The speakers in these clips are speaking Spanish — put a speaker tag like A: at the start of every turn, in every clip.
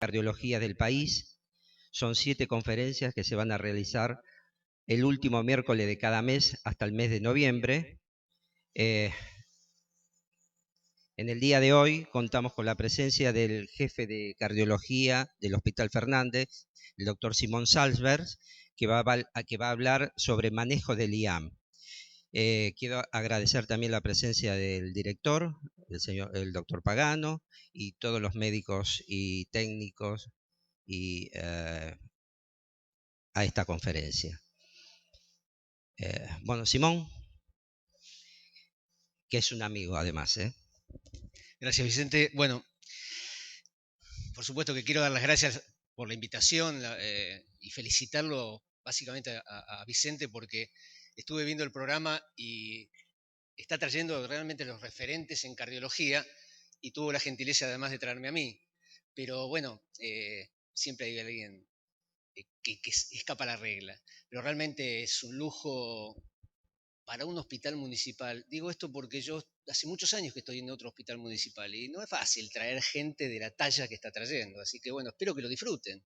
A: cardiología del país. Son 7 conferencias que se van a realizar el último miércoles de cada mes hasta el mes de noviembre. En el día de hoy contamos con la presencia del jefe de cardiología del Hospital Fernández, el doctor Simón Salzberg, que va a hablar sobre manejo del IAM. Quiero agradecer también la presencia del director, el doctor Pagano, y todos los médicos y técnicos a esta conferencia. Bueno, Simón, que es un amigo además.
B: Gracias, Vicente. Bueno, por supuesto que quiero dar las gracias por la invitación y felicitarlo básicamente a Vicente porque estuve viendo el programa y está trayendo realmente los referentes en cardiología y tuvo la gentileza además de traerme a mí. Pero bueno, siempre hay alguien que escapa a la regla. Pero realmente es un lujo para un hospital municipal. Digo esto porque yo hace muchos años que estoy en otro hospital municipal y no es fácil traer gente de la talla que está trayendo. Así que bueno, espero que lo disfruten.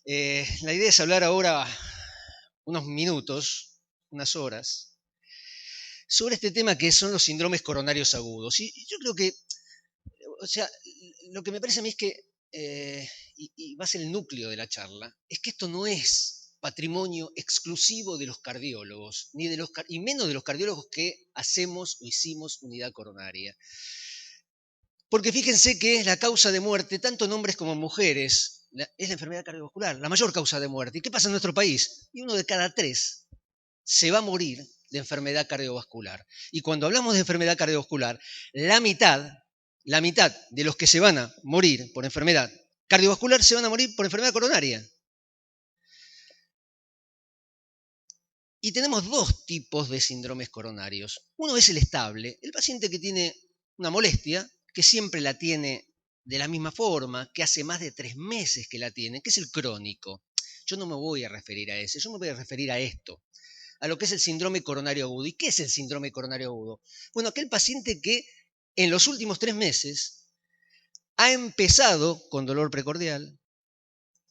B: La idea es hablar ahora unos minutos, unas horas, sobre este tema que son los síndromes coronarios agudos. Y yo creo que, o sea, lo que me parece a mí es que, y va a ser el núcleo de la charla, es que esto no es patrimonio exclusivo de los cardiólogos, ni de los, y menos de los cardiólogos que hacemos o hicimos unidad coronaria. Porque fíjense que es la causa de muerte, tanto en hombres como en mujeres, es la enfermedad cardiovascular, la mayor causa de muerte. ¿Y qué pasa en nuestro país? Y 1 de cada 3 se va a morir de enfermedad cardiovascular. Y cuando hablamos de enfermedad cardiovascular, la mitad de los que se van a morir por enfermedad cardiovascular se van a morir por enfermedad coronaria. Y tenemos 2 tipos de síndromes coronarios. Uno es el estable, el paciente que tiene una molestia, que siempre la tiene de la misma forma, que hace más de 3 meses que la tiene, que es el crónico. Yo no me voy a referir a ese, yo me voy a referir a esto, a lo que es el síndrome coronario agudo. ¿Y qué es el síndrome coronario agudo? Bueno, aquel paciente que en los últimos 3 meses ha empezado con dolor precordial,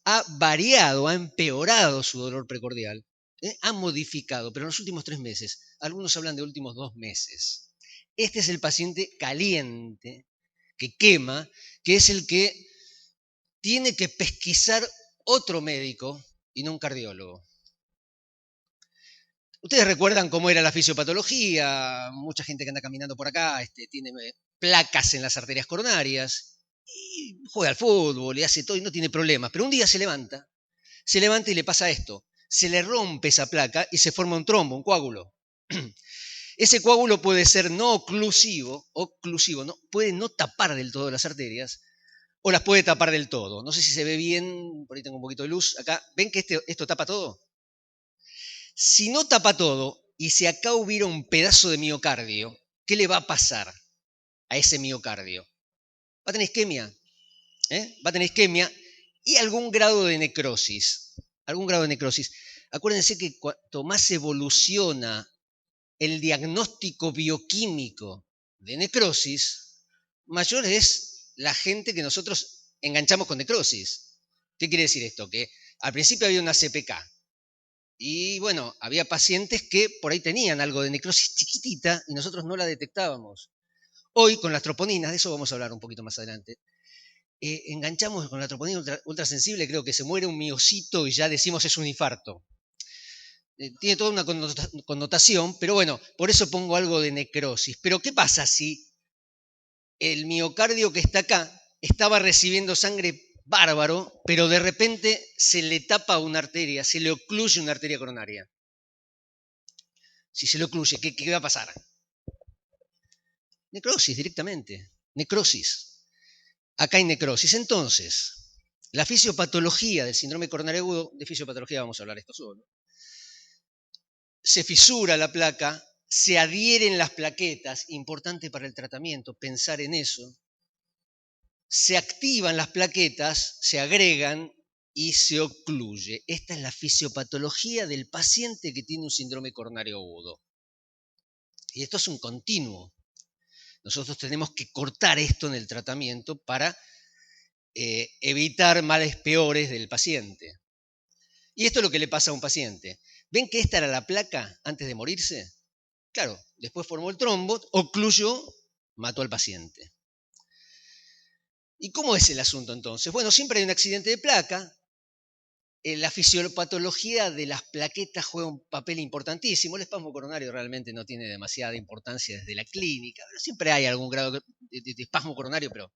B: ha variado, ha empeorado su dolor precordial, ha modificado, pero en los últimos 3 meses. Algunos hablan de últimos 2 meses. Este es el paciente caliente, que quema, que es el que tiene que pesquisar otro médico y no un cardiólogo. Ustedes recuerdan cómo era la fisiopatología, mucha gente que anda caminando por acá tiene placas en las arterias coronarias, y juega al fútbol y hace todo y no tiene problemas, pero un día se levanta y le pasa esto, se le rompe esa placa y se forma un trombo, un coágulo. Ese coágulo puede ser no oclusivo, no, puede no tapar del todo las arterias, o las puede tapar del todo. No sé si se ve bien, por ahí tengo un poquito de luz acá. ¿Ven que esto tapa todo? Si no tapa todo y si acá hubiera un pedazo de miocardio, ¿qué le va a pasar a ese miocardio? Va a tener isquemia, va a tener isquemia y algún grado de necrosis. Acuérdense que cuanto más evoluciona el diagnóstico bioquímico de necrosis, mayor es la gente que nosotros enganchamos con necrosis. ¿Qué quiere decir esto? Que al principio había una CPK, y bueno, había pacientes que por ahí tenían algo de necrosis chiquitita y nosotros no la detectábamos. Hoy con las troponinas, de eso vamos a hablar un poquito más adelante, enganchamos con la troponina ultrasensible, creo que se muere un miocito y ya decimos es un infarto. Tiene toda una connotación, pero bueno, por eso pongo algo de necrosis. Pero ¿qué pasa si el miocardio que está acá estaba recibiendo sangre bárbaro, pero de repente se le tapa una arteria, se le ocluye una arteria coronaria? Si se le ocluye, ¿qué va a pasar? Necrosis directamente, necrosis. Acá hay necrosis. Entonces, la fisiopatología del síndrome coronario agudo, de fisiopatología vamos a hablar esto solo, se fisura la placa, se adhieren las plaquetas, importante para el tratamiento, pensar en eso, se activan las plaquetas, se agregan y se ocluye. Esta es la fisiopatología del paciente que tiene un síndrome coronario agudo. Y esto es un continuo. Nosotros tenemos que cortar esto en el tratamiento para evitar males peores del paciente. Y esto es lo que le pasa a un paciente. ¿Ven que esta era la placa antes de morirse? Claro, después formó el trombo, ocluyó, mató al paciente. ¿Y cómo es el asunto entonces? Bueno, siempre hay un accidente de placa. La fisiopatología de las plaquetas juega un papel importantísimo. El espasmo coronario realmente no tiene demasiada importancia desde la clínica. Pero siempre hay algún grado de espasmo coronario, pero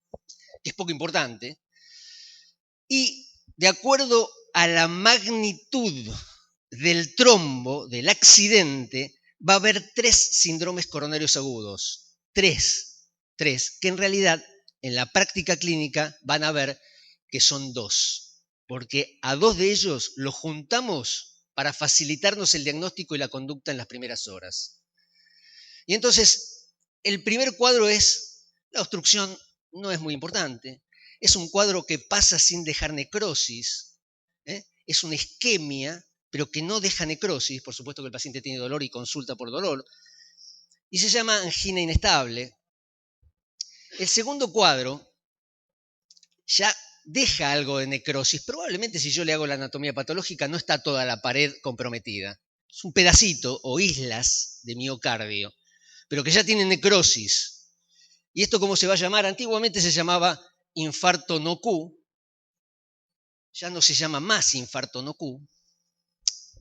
B: que es poco importante. Y de acuerdo a la magnitud del trombo, del accidente, va a haber 3 síndromes coronarios agudos. 3, que en realidad en la práctica clínica van a ver que son 2, porque a 2 de ellos los juntamos para facilitarnos el diagnóstico y la conducta en las primeras horas. Y entonces, el primer cuadro es, la obstrucción no es muy importante, es un cuadro que pasa sin dejar necrosis, es una isquemia, pero que no deja necrosis, por supuesto que el paciente tiene dolor y consulta por dolor, y se llama angina inestable. El segundo cuadro ya deja algo de necrosis, probablemente si yo le hago la anatomía patológica no está toda la pared comprometida, es un pedacito o islas de miocardio, pero que ya tiene necrosis. ¿Y esto cómo se va a llamar? Antiguamente se llamaba infarto no Q, ya no se llama más infarto no Q.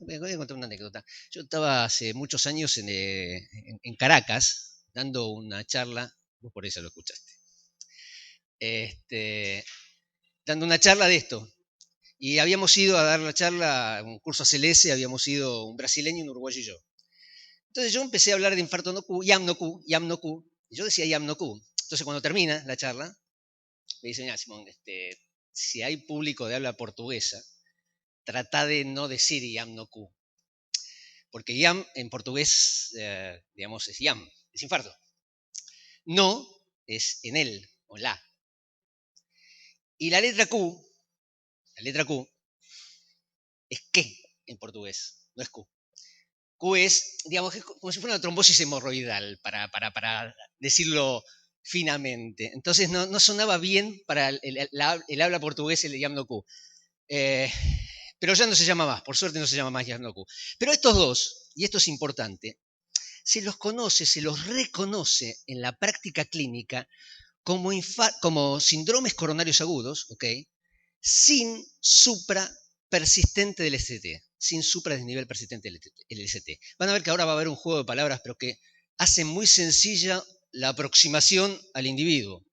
B: Voy a contar una anécdota. Yo estaba hace muchos años en Caracas dando una charla, vos por eso lo escuchaste, dando una charla de esto. Y habíamos ido a dar la charla, un curso ACLS, habíamos ido un brasileño, un uruguayo y yo. Entonces yo empecé a hablar de infarto no Q, YAM no Q, YAM no Q, y yo decía YAM no Q. Entonces cuando termina la charla, me dice, mira, Simón, si hay público de habla portuguesa, trata de no decir YAM no Q. Porque YAM en portugués, digamos, es YAM, es infarto. No es en él o la. Y la letra Q es que en portugués, no es Q. Q es, digamos, como si fuera una trombosis hemorroidal, para decirlo finamente. Entonces no sonaba bien para el habla portugués el YAM no Q. Pero ya no se llama más, por suerte no se llama más YAM no Q. Pero estos dos, y esto es importante, se los conoce, se los reconoce en la práctica clínica como síndromes coronarios agudos, ¿ok? Sin supra persistente del ST, sin supra desnivel persistente del ST. Van a ver que ahora va a haber un juego de palabras, pero que hace muy sencilla la aproximación al individuo.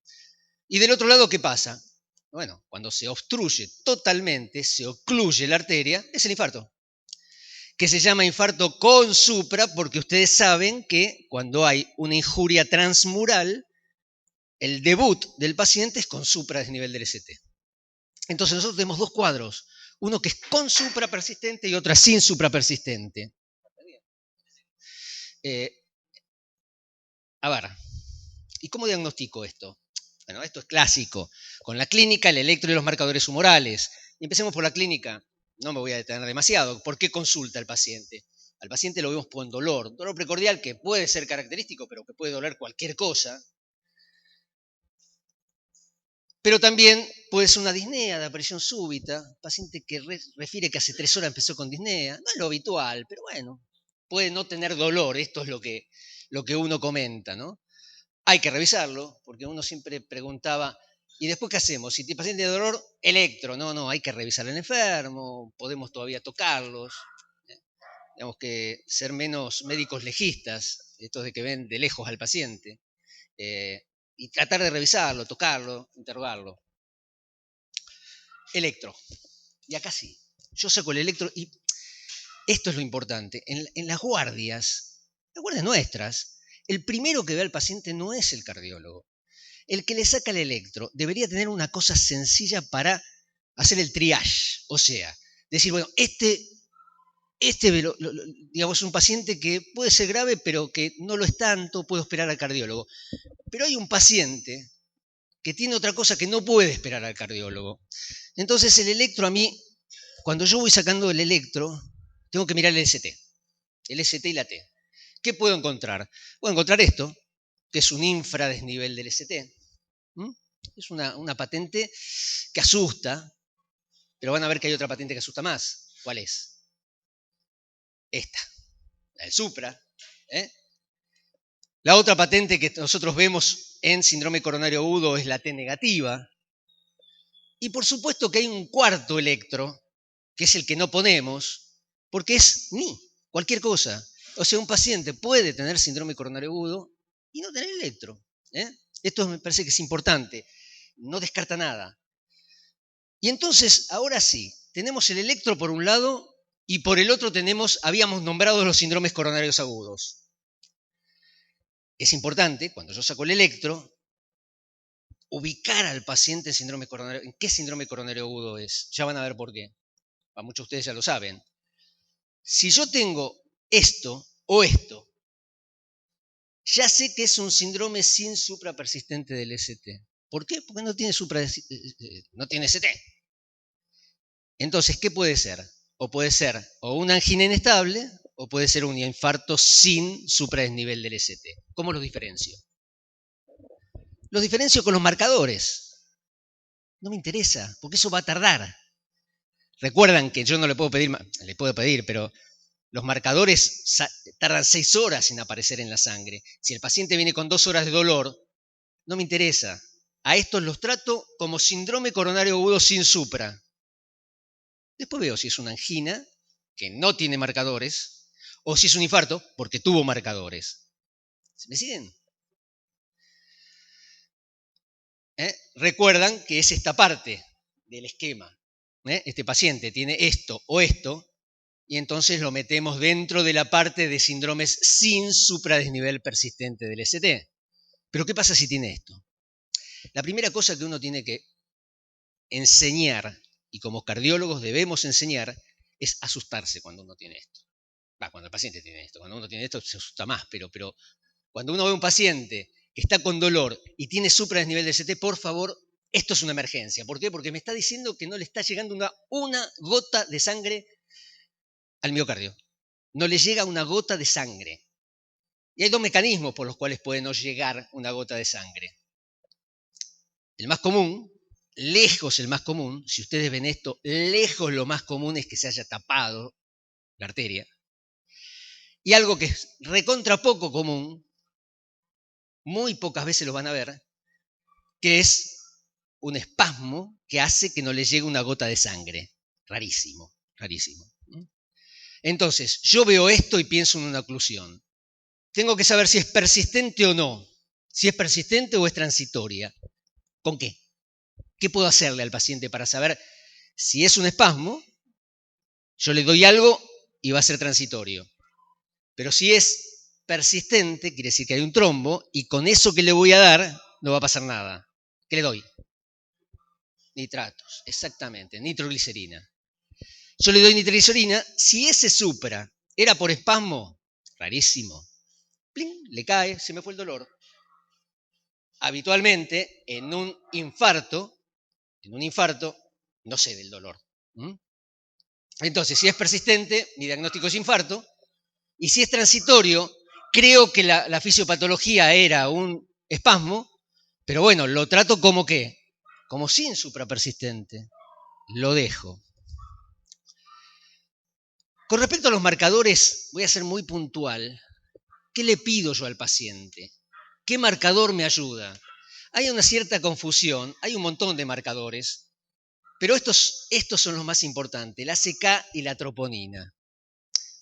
B: Y del otro lado, ¿qué pasa? Bueno, cuando se obstruye totalmente, se ocluye la arteria, es el infarto, que se llama infarto con supra, porque ustedes saben que cuando hay una injuria transmural, el debut del paciente es con supra desnivel del ST. Entonces nosotros tenemos 2 cuadros, uno que es con supra persistente y otro sin supra persistente. A ver, ¿y cómo diagnostico esto? Bueno, esto es clásico, con la clínica, el electro y los marcadores humorales. Y empecemos por la clínica, no me voy a detener demasiado. ¿Por qué consulta al paciente? Al paciente lo vemos con dolor precordial que puede ser característico, pero que puede doler cualquier cosa. Pero también puede ser una disnea de aparición súbita, paciente que refiere que hace 3 horas empezó con disnea, no es lo habitual, pero bueno, puede no tener dolor, esto es lo que uno comenta, ¿no? Hay que revisarlo, porque uno siempre preguntaba, ¿y después qué hacemos? Si el paciente tiene dolor, electro, no, hay que revisar al enfermo, podemos todavía tocarlos, tenemos que ser menos médicos legistas, estos de que ven de lejos al paciente, y tratar de revisarlo, tocarlo, interrogarlo. Electro. Y acá sí. Yo saco el electro y esto es lo importante. En las guardias nuestras, el primero que ve al paciente no es el cardiólogo. El que le saca el electro debería tener una cosa sencilla para hacer el triage. O sea, decir, bueno, digamos, es un paciente que puede ser grave, pero que no lo es tanto, puedo esperar al cardiólogo. Pero hay un paciente que tiene otra cosa que no puede esperar al cardiólogo. Entonces el electro a mí, cuando yo voy sacando el electro, tengo que mirar el ST y la T. ¿Qué puedo encontrar? Puedo encontrar esto, que es un infradesnivel del ST. Es una patente que asusta, pero van a ver que hay otra patente que asusta más. ¿Cuál es? Esta, la del Supra. ¿eh? La otra patente que nosotros vemos en síndrome coronario agudo es la T negativa. Y por supuesto que hay un cuarto electro, que es el que no ponemos, porque es ni, cualquier cosa. O sea, un paciente puede tener síndrome coronario agudo y no tener electro. Esto me parece que es importante. No descarta nada. Y entonces, ahora sí, tenemos el electro por un lado y por el otro habíamos nombrado los síndromes coronarios agudos. Es importante, cuando yo saco el electro, ubicar al paciente en síndrome coronario. ¿En qué síndrome coronario agudo es? Ya van a ver por qué. A muchos de ustedes ya lo saben. Si yo tengo esto o esto, ya sé que es un síndrome sin suprapersistente del ST. ¿Por qué? Porque no tiene no tiene ST. Entonces, ¿qué puede ser? O puede ser o una angina inestable o puede ser un infarto sin supradesnivel del ST. ¿Cómo los diferencio? Los diferencio con los marcadores. No me interesa, porque eso va a tardar. Recuerdan que yo no le puedo pedir, pero los marcadores tardan 6 horas en aparecer en la sangre. Si el paciente viene con 2 horas de dolor, no me interesa. A estos los trato como síndrome coronario agudo sin supra. Después veo si es una angina, que no tiene marcadores, o si es un infarto, porque tuvo marcadores. ¿Me siguen? Recuerdan que es esta parte del esquema. Este paciente tiene esto o esto, y entonces lo metemos dentro de la parte de síndromes sin supradesnivel persistente del ST. Pero ¿qué pasa si tiene esto? La primera cosa que uno tiene que enseñar, y como cardiólogos debemos enseñar, es asustarse cuando uno tiene esto. Cuando el paciente tiene esto. Cuando uno tiene esto se asusta más, pero cuando uno ve a un paciente que está con dolor y tiene supradesnivel del ST, por favor, esto es una emergencia. ¿Por qué? Porque me está diciendo que no le está llegando una gota de sangre al miocardio. No le llega una gota de sangre. Y hay 2 mecanismos por los cuales puede no llegar una gota de sangre. El más común, lejos el más común, si ustedes ven esto, lejos lo más común es que se haya tapado la arteria. Y algo que es recontra poco común, muy pocas veces lo van a ver, que es un espasmo que hace que no le llegue una gota de sangre. Rarísimo, rarísimo. Entonces, yo veo esto y pienso en una oclusión. Tengo que saber si es persistente o no, si es persistente o es transitoria. ¿Con qué? ¿Qué puedo hacerle al paciente para saber si es un espasmo? Yo le doy algo y va a ser transitorio. Pero si es persistente, quiere decir que hay un trombo y con eso que le voy a dar no va a pasar nada. ¿Qué le doy? Nitratos, exactamente, nitroglicerina. Yo le doy nitroglicerina, si ese supra era por espasmo, rarísimo, ¡pling!, le cae, se me fue el dolor. Habitualmente, en un infarto, no se ve el dolor. Entonces, si es persistente, mi diagnóstico es infarto, y si es transitorio, creo que la fisiopatología era un espasmo, pero bueno, lo trato como ¿qué? Como sin suprapersistente. Lo dejo. Con respecto a los marcadores, voy a ser muy puntual. ¿Qué le pido yo al paciente? ¿Qué marcador me ayuda? Hay una cierta confusión, hay un montón de marcadores, pero estos son los más importantes, la ACK y la troponina.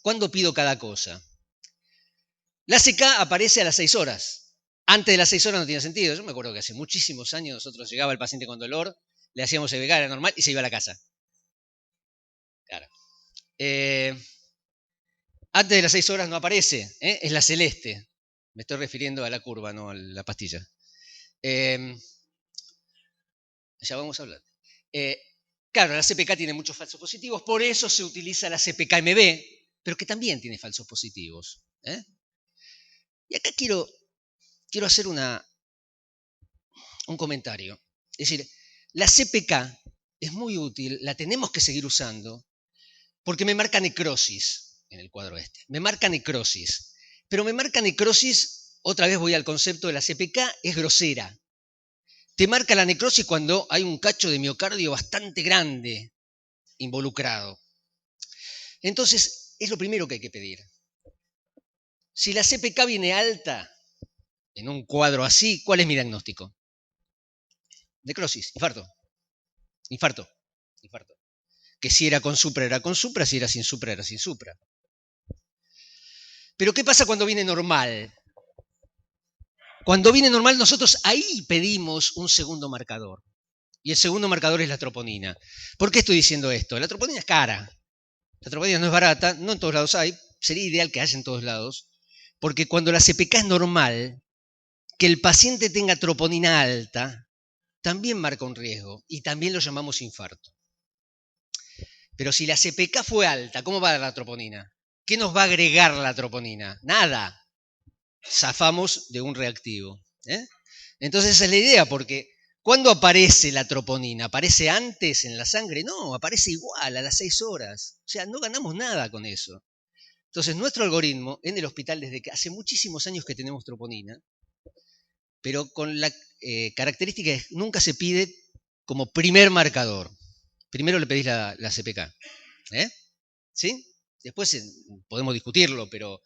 B: ¿Cuándo pido cada cosa? La ACK aparece a las 6 horas. Antes de las 6 horas no tiene sentido. Yo me acuerdo que hace muchísimos años nosotros llegaba el paciente con dolor, le hacíamos EBK, era normal, y se iba a la casa. Claro. Antes de las 6 horas no aparece, es la celeste. Me estoy refiriendo a la curva, no a la pastilla. Ya vamos a hablar. Claro, la CPK tiene muchos falsos positivos, por eso se utiliza la CPK-MB, pero que también tiene falsos positivos. Y acá quiero hacer un comentario. Es decir, la CPK es muy útil, la tenemos que seguir usando, porque me marca necrosis en el cuadro este. Me marca necrosis. Pero me marca necrosis, otra vez voy al concepto de la CPK, es grosera. te marca la necrosis cuando hay un cacho de miocardio bastante grande involucrado. Entonces, es lo primero que hay que pedir. Si la CPK viene alta en un cuadro así, ¿cuál es mi diagnóstico? Necrosis, infarto. Infarto. Que si era con supra, si era sin supra, era sin supra. Pero ¿qué pasa cuando viene normal? Cuando viene normal, nosotros ahí pedimos un segundo marcador. Y el segundo marcador es la troponina. ¿Por qué estoy diciendo esto? La troponina es cara. La troponina no es barata, no en todos lados hay. Sería ideal que haya en todos lados. Porque cuando la CPK es normal, que el paciente tenga troponina alta, también marca un riesgo. Y también lo llamamos infarto. Pero si la CPK fue alta, ¿cómo va la troponina? ¿Qué nos va a agregar la troponina? Nada. Zafamos de un reactivo. Entonces esa es la idea, porque ¿cuándo aparece la troponina? ¿Aparece antes en la sangre? No, aparece igual a las 6 horas. O sea, no ganamos nada con eso. Entonces nuestro algoritmo en el hospital, desde que hace muchísimos años que tenemos troponina, pero con la característica de que nunca se pide como primer marcador. Primero le pedís la CPK. ¿Sí? Después podemos discutirlo, pero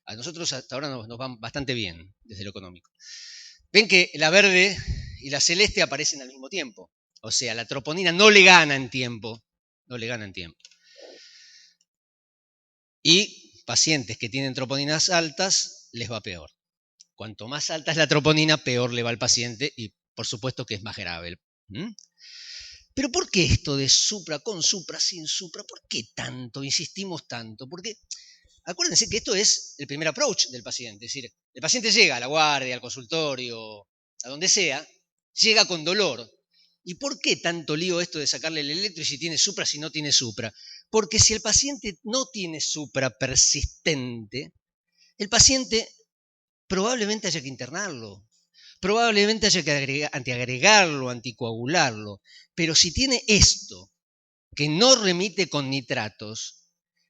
B: a nosotros hasta ahora nos van bastante bien desde lo económico. Ven que la verde y la celeste aparecen al mismo tiempo. O sea, la troponina no le gana en tiempo. No le gana en tiempo. Y pacientes que tienen troponinas altas, les va peor. Cuanto más alta es la troponina, peor le va al paciente y por supuesto que es más grave. Pero ¿por qué esto de supra, con supra, sin supra? ¿Por qué tanto? Insistimos tanto. Porque acuérdense que esto es el primer approach del paciente. Es decir, el paciente llega a la guardia, al consultorio, a donde sea, llega con dolor. ¿Y por qué tanto lío esto de sacarle el electro y si tiene supra, si no tiene supra? Porque si el paciente no tiene supra persistente, el paciente probablemente haya que internarlo. Probablemente haya que antiagregarlo, anticoagularlo. Pero si tiene esto, que no remite con nitratos,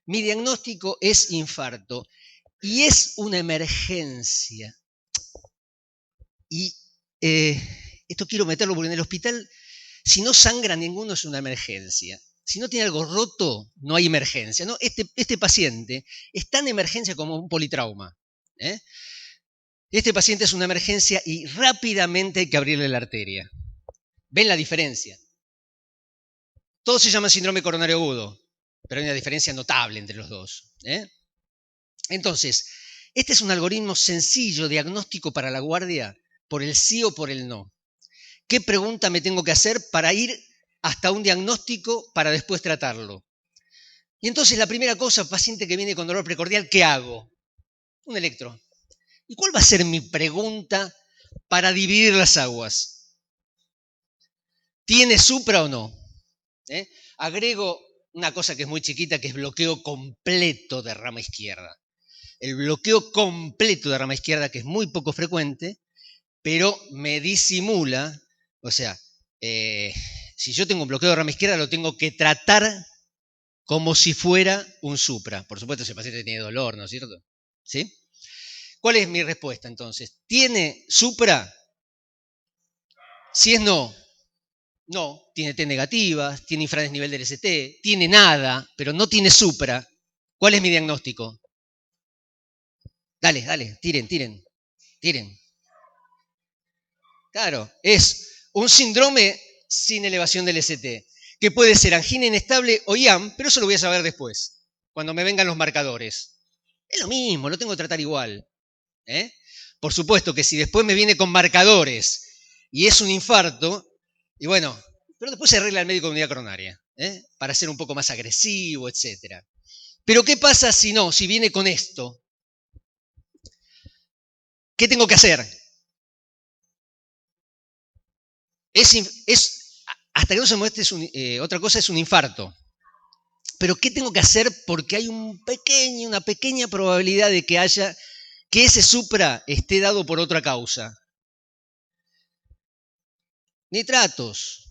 B: mi diagnóstico es infarto y es una emergencia. Y esto quiero meterlo porque en el hospital, si no sangra ninguno, es una emergencia. Si no tiene algo roto, no hay emergencia. ¿No? Este paciente es tan emergencia como un politrauma. Este paciente es una emergencia y rápidamente hay que abrirle la arteria. ¿Ven la diferencia? Todo se llama síndrome coronario agudo, pero hay una diferencia notable entre los dos. Entonces, este es un algoritmo sencillo, diagnóstico para la guardia, por el sí o por el no. ¿Qué pregunta me tengo que hacer para ir hasta un diagnóstico para después tratarlo? Y entonces la primera cosa, paciente que viene con dolor precordial, ¿qué hago? Un electro. ¿Y cuál va a ser mi pregunta para dividir las aguas? ¿Tiene supra o no? Agrego una cosa que es muy chiquita, que es bloqueo completo de rama izquierda. El bloqueo completo de rama izquierda, que es muy poco frecuente, pero me disimula, o sea, si yo tengo un bloqueo de rama izquierda, lo tengo que tratar como si fuera un supra. Por supuesto, si el paciente tiene dolor, ¿no es cierto? ¿Sí? ¿Cuál es mi respuesta entonces? ¿Tiene supra? Si es no, no, tiene T negativas, tiene infradesnivel del ST, tiene nada, pero no tiene supra. ¿Cuál es mi diagnóstico? Dale, tiren. Claro, es un síndrome sin elevación del ST, que puede ser angina inestable o IAM, pero eso lo voy a saber después, cuando me vengan los marcadores. Es lo mismo, lo tengo que tratar igual. Por supuesto que si después me viene con marcadores y es un infarto, y bueno, pero después se arregla el médico de unidad coronaria, para ser un poco más agresivo, etc. Pero ¿qué pasa si no, si viene con esto? ¿Qué tengo que hacer? Hasta que no se muestre, otra cosa es un infarto. Pero ¿qué tengo que hacer? Porque hay una pequeña probabilidad de que ese supra esté dado por otra causa. Nitratos.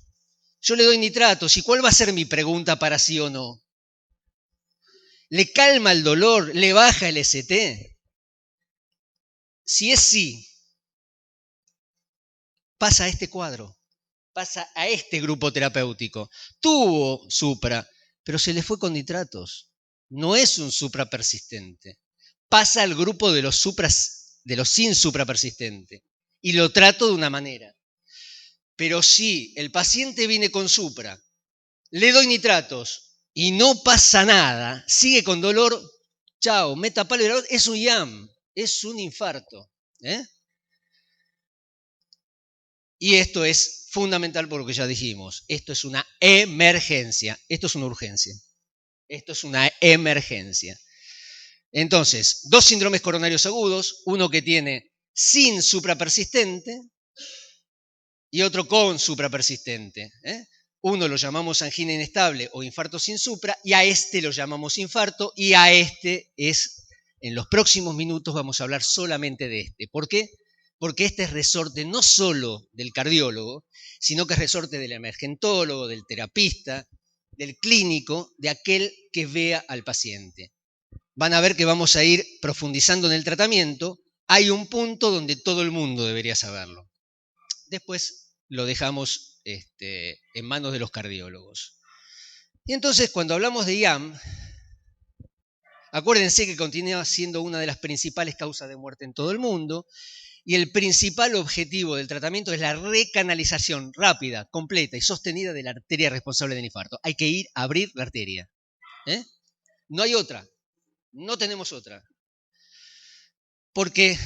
B: Yo le doy nitratos. ¿Y cuál va a ser mi pregunta para sí o no? ¿Le calma el dolor? ¿Le baja el ST? Si es sí, pasa a este cuadro, pasa a este grupo terapéutico. Tuvo supra, pero se le fue con nitratos. No es un supra persistente. Pasa al grupo de los supras, de los sin supra persistente. Y lo trato de una manera. Pero si el paciente viene con supra, le doy nitratos y no pasa nada, sigue con dolor, chao, meta palo y dolor, es un IAM, es un infarto. Y esto es fundamental por lo que ya dijimos. Esto es una emergencia. Esto es una urgencia. Esto es una emergencia. Entonces, 2 síndromes coronarios agudos, uno que tiene sin suprapersistente y otro con suprapersistente. Uno lo llamamos angina inestable o infarto sin supra y a este lo llamamos infarto y a este es, en los próximos minutos vamos a hablar solamente de este. ¿Por qué? Porque este es resorte no solo del cardiólogo, sino que es resorte del emergentólogo, del terapista, del clínico, de aquel que vea al paciente. Van a ver que vamos a ir profundizando en el tratamiento. Hay un punto donde todo el mundo debería saberlo. Después lo dejamos en manos de los cardiólogos. Y entonces, cuando hablamos de IAM, acuérdense que continúa siendo una de las principales causas de muerte en todo el mundo. Y el principal objetivo del tratamiento es la recanalización rápida, completa y sostenida de la arteria responsable del infarto. Hay que ir a abrir la arteria. No hay otra. No tenemos otra. Porque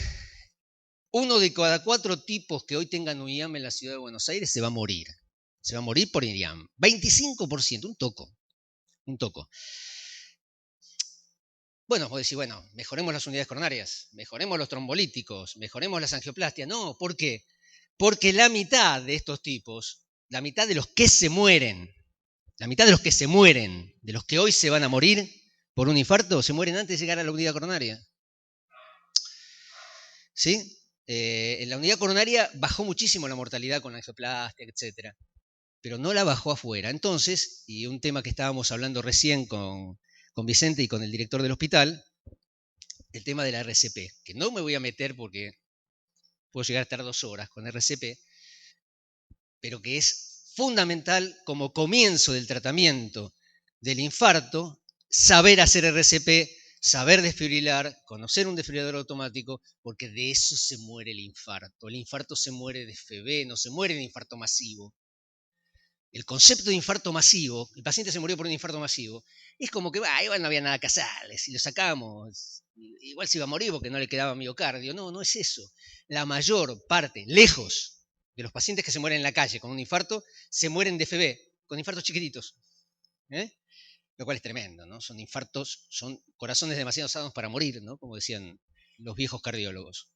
B: 1 de cada 4 tipos que hoy tengan un IAM en la ciudad de Buenos Aires se va a morir. Se va a morir por IAM. 25%, un toco. Un toco. Bueno, vos decís, bueno, mejoremos las unidades coronarias, mejoremos los trombolíticos, mejoremos las angioplastias. No, ¿por qué? Porque la mitad de estos tipos, la mitad de los que se mueren, de los que hoy se van a morir por un infarto, se mueren antes de llegar a la unidad coronaria. ¿Sí? En la unidad coronaria bajó muchísimo la mortalidad con la angioplastia, etc. Pero no la bajó afuera. Entonces, y un tema que estábamos hablando recién con Vicente y con el director del hospital, el tema de la RCP, que no me voy a meter porque puedo llegar a estar 2 horas con RCP, pero que es fundamental como comienzo del tratamiento del infarto, saber hacer RCP, saber desfibrilar, conocer un desfibrilador automático, porque de eso se muere el infarto. El infarto se muere de FB, no se muere de infarto masivo. El concepto de infarto masivo, el paciente se murió por un infarto masivo, es como que igual no había nada que hacerle, si lo sacamos, igual se iba a morir porque no le quedaba miocardio. No, no es eso. La mayor parte, lejos de los pacientes que se mueren en la calle con un infarto, se mueren de FB, con infartos chiquititos. Lo cual es tremendo, ¿no? Son infartos, son corazones demasiado sanos para morir, ¿no? Como decían los viejos cardiólogos.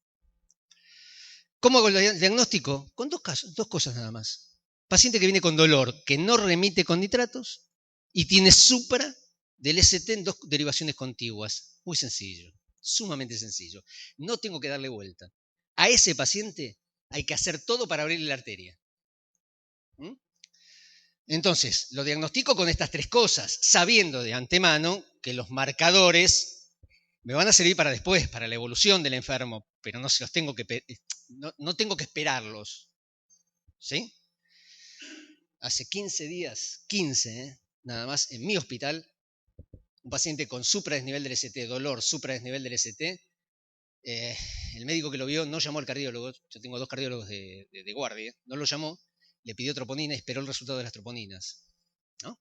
B: ¿Cómo hago el diagnóstico? Con 2 cosas nada más. Paciente que viene con dolor, que no remite con nitratos y tiene supra del ST en 2 derivaciones contiguas. Muy sencillo, sumamente sencillo. No tengo que darle vuelta. A ese paciente hay que hacer todo para abrirle la arteria. Entonces, lo diagnostico con estas 3 cosas, sabiendo de antemano que los marcadores me van a servir para después, para la evolución del enfermo, pero no se los tengo que, no tengo que esperarlos. ¿Sí? Hace 15 días, 15, nada más, en mi hospital, un paciente con supradesnivel del ST, dolor, supradesnivel del ST, el médico que lo vio no llamó al cardiólogo, yo tengo 2 cardiólogos de guardia, no lo llamó, le pidió troponina y esperó el resultado de las troponinas. ¿No?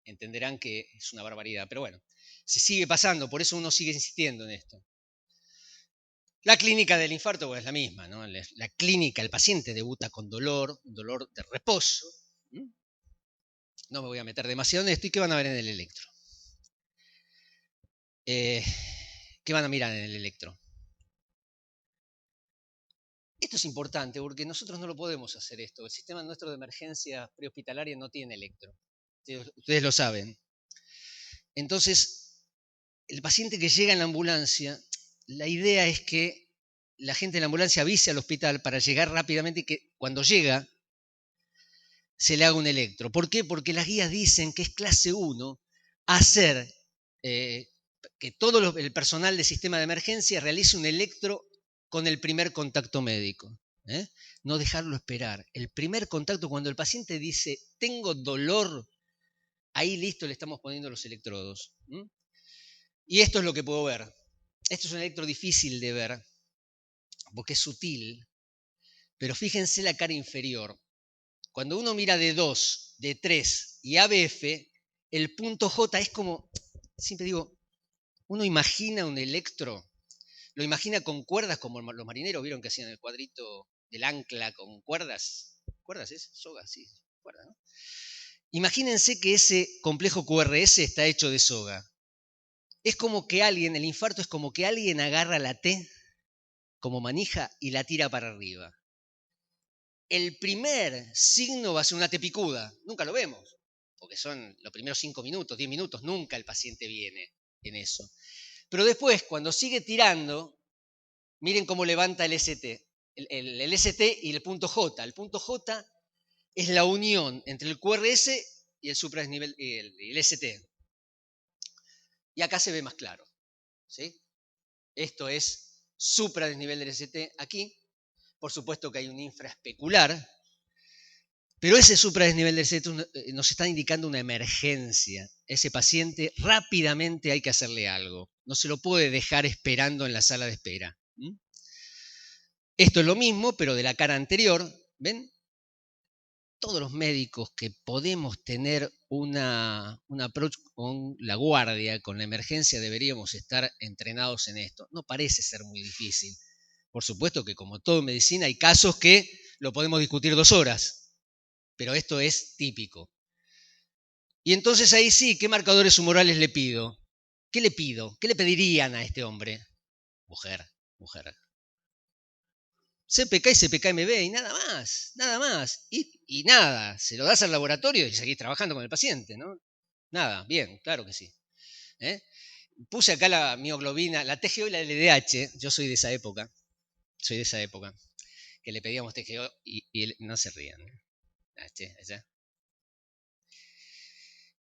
B: Entenderán que es una barbaridad, pero bueno, se sigue pasando, por eso uno sigue insistiendo en esto. La clínica del infarto pues, es la misma, ¿no? La clínica, el paciente debuta con dolor, un dolor de reposo. No me voy a meter demasiado en esto. ¿Y qué van a ver en el electro? ¿Qué van a mirar en el electro? Esto es importante porque nosotros no lo podemos hacer esto. El sistema nuestro de emergencia prehospitalaria no tiene electro. Ustedes lo saben. Entonces, el paciente que llega en la ambulancia, la idea es que la gente de la ambulancia avise al hospital para llegar rápidamente y que cuando llega se le haga un electro. ¿Por qué? Porque las guías dicen que es clase 1 hacer que todo el personal del sistema de emergencia realice un electro con el primer contacto médico. ¿eh? No dejarlo esperar. El primer contacto, cuando el paciente dice, tengo dolor, ahí listo le estamos poniendo los electrodos. Y esto es lo que puedo ver. Esto es un electro difícil de ver, porque es sutil, pero fíjense la cara inferior. Cuando uno mira de 2, de 3 y ABF, el punto J es como, siempre digo, uno imagina un electro, lo imagina con cuerdas como los marineros vieron que hacían el cuadrito del ancla con cuerdas. ¿Cuerdas es? Soga, sí, cuerdas, ¿no? Imagínense que ese complejo QRS está hecho de soga. Es como que alguien, el infarto es como que alguien agarra la T como manija y la tira para arriba. El primer signo va a ser una T picuda, nunca lo vemos, porque son los primeros 5 minutos, 10 minutos, nunca el paciente viene en eso. Pero después, cuando sigue tirando, miren cómo levanta el ST. El ST y el punto J. El punto J es la unión entre el QRS y el supradesnivel y el ST. Y acá se ve más claro. ¿Sí? Esto es supradesnivel del ST aquí. Por supuesto que hay un infraespecular, pero ese supradesnivel del ST nos está indicando una emergencia. Ese paciente rápidamente hay que hacerle algo. No se lo puede dejar esperando en la sala de espera. Esto es lo mismo, pero de la cara anterior. ¿Ven? Todos los médicos que podemos tener un approach con la guardia, con la emergencia, deberíamos estar entrenados en esto. No parece ser muy difícil. Por supuesto que como todo en medicina hay casos que lo podemos discutir 2 horas, pero esto es típico. Y entonces ahí sí, ¿qué marcadores humorales le pido? ¿Qué le pido? ¿Qué le pedirían a este hombre? Mujer, mujer. CPK y CPK-MB y nada más, nada más. Y nada, se lo das al laboratorio y seguís trabajando con el paciente, ¿no? Nada, bien, claro que sí. Puse acá la mioglobina, la TGO y la LDH, yo soy de esa época, que le pedíamos TGO y no se rían.